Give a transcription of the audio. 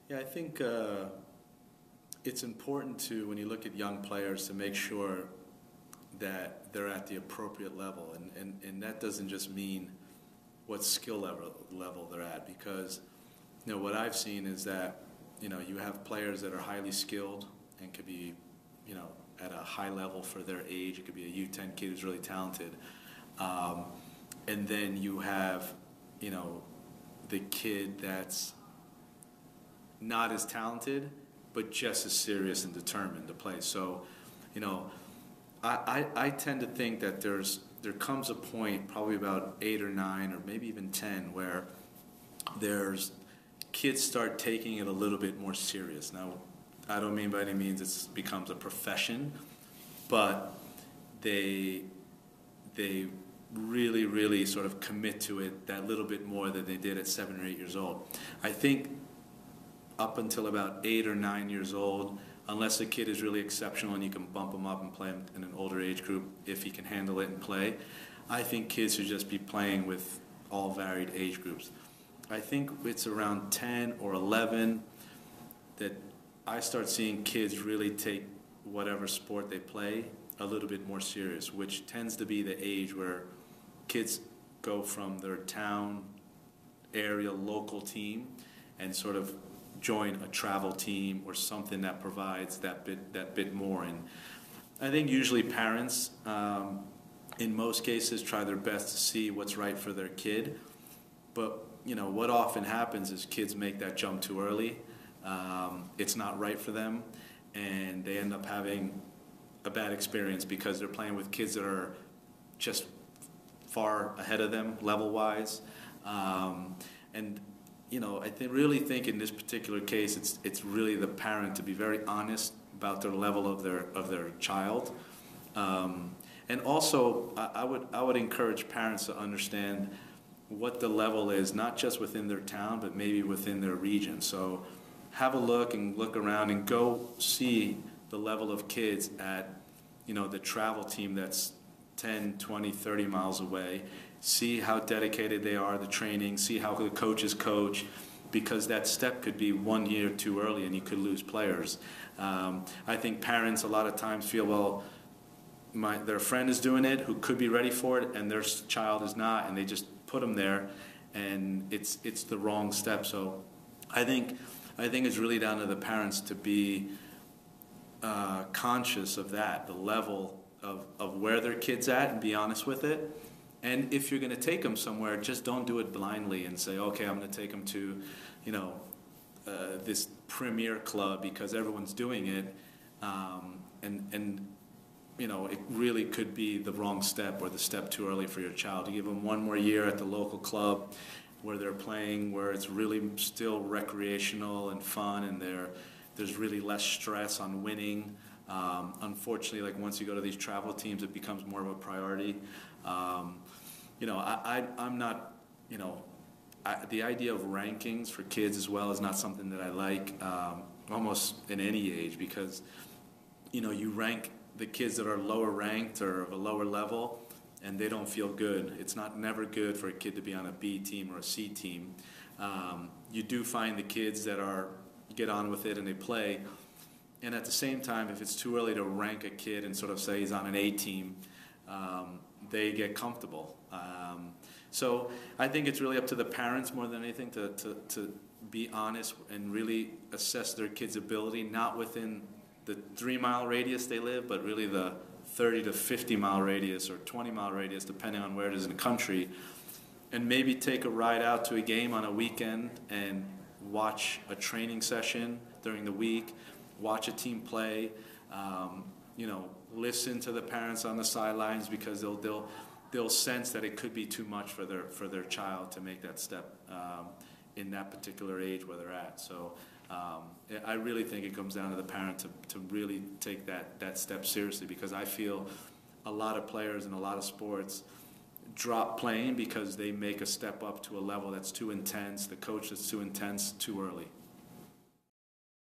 Yeah, I think it's important to, when you look at young players, to make sure that they're at the appropriate level. And that doesn't just mean what skill level they're at, because what I've seen is that you have players that are highly skilled and could be at a high level for their age. It could be a U10 kid who's really talented, and then you have the kid that's not as talented but just as serious and determined to play. So I tend to think that there comes a point, probably about 8 or 9 or maybe even 10, where there's kids start taking it a little bit more serious. Now, I don't mean by any means it becomes a profession, but they really, really sort of commit to it that little bit more than they did at 7 or 8 years old. I think up until about 8 or 9 years old, unless the kid is really exceptional and you can bump him up and play him in an older age group if he can handle it and play, I think kids should just be playing with all varied age groups. I think it's around 10 or 11 that I start seeing kids really take whatever sport they play a little bit more serious, which tends to be the age where kids go from their town, area, local team and sort of join a travel team or something that provides that bit more. And I think usually parents, in most cases, try their best to see what's right for their kid. But what often happens is kids make that jump too early. It's not right for them, and they end up having a bad experience because they're playing with kids that are just far ahead of them level-wise. And I really think in this particular case, it's really the parent to be very honest about their level of their child. And also, I would encourage parents to understand what the level is, not just within their town, but maybe within their region. So have a look and look around and go see the level of kids at the travel team that's 10, 20, 30 miles away. See how dedicated they are, the training, see how the coaches coach, because that step could be 1 year too early and you could lose players. I think parents a lot of times feel, well, their friend is doing it who could be ready for it and their child is not, and they just put them there, and it's the wrong step. So I think it's really down to the parents to be conscious of that, the level of where their kid's at, and be honest with it. And if you're going to take them somewhere, just don't do it blindly and say, okay, I'm going to take them to, this premier club because everyone's doing it, and it really could be the wrong step or the step too early for your child. You give them 1 more year at the local club where they're playing, where it's really still recreational and fun, and there's really less stress on winning. Unfortunately, like once you go to these travel teams, it becomes more of a priority. I'm not, the idea of rankings for kids as well is not something that I like, almost in any age, because, you rank the kids that are lower ranked or of a lower level, and they don't feel good. It's never good for a kid to be on a B team or a C team. You do find the kids that get on with it and they play, and at the same time, if it's too early to rank a kid and sort of say he's on an A team, they get comfortable. So I think it's really up to the parents more than anything to be honest and really assess their kid's ability, not within the 3-mile radius they live, but really the 30 to 50-mile radius or 20-mile radius, depending on where it is in the country, and maybe take a ride out to a game on a weekend and watch a training session during the week, watch a team play, listen to the parents on the sidelines, because they'll sense that it could be too much for their child to make that step in that particular age where they're at. So I really think it comes down to the parent to really take that step seriously, because I feel a lot of players in a lot of sports drop playing because they make a step up to a level that's too intense, the coach that's too intense too early.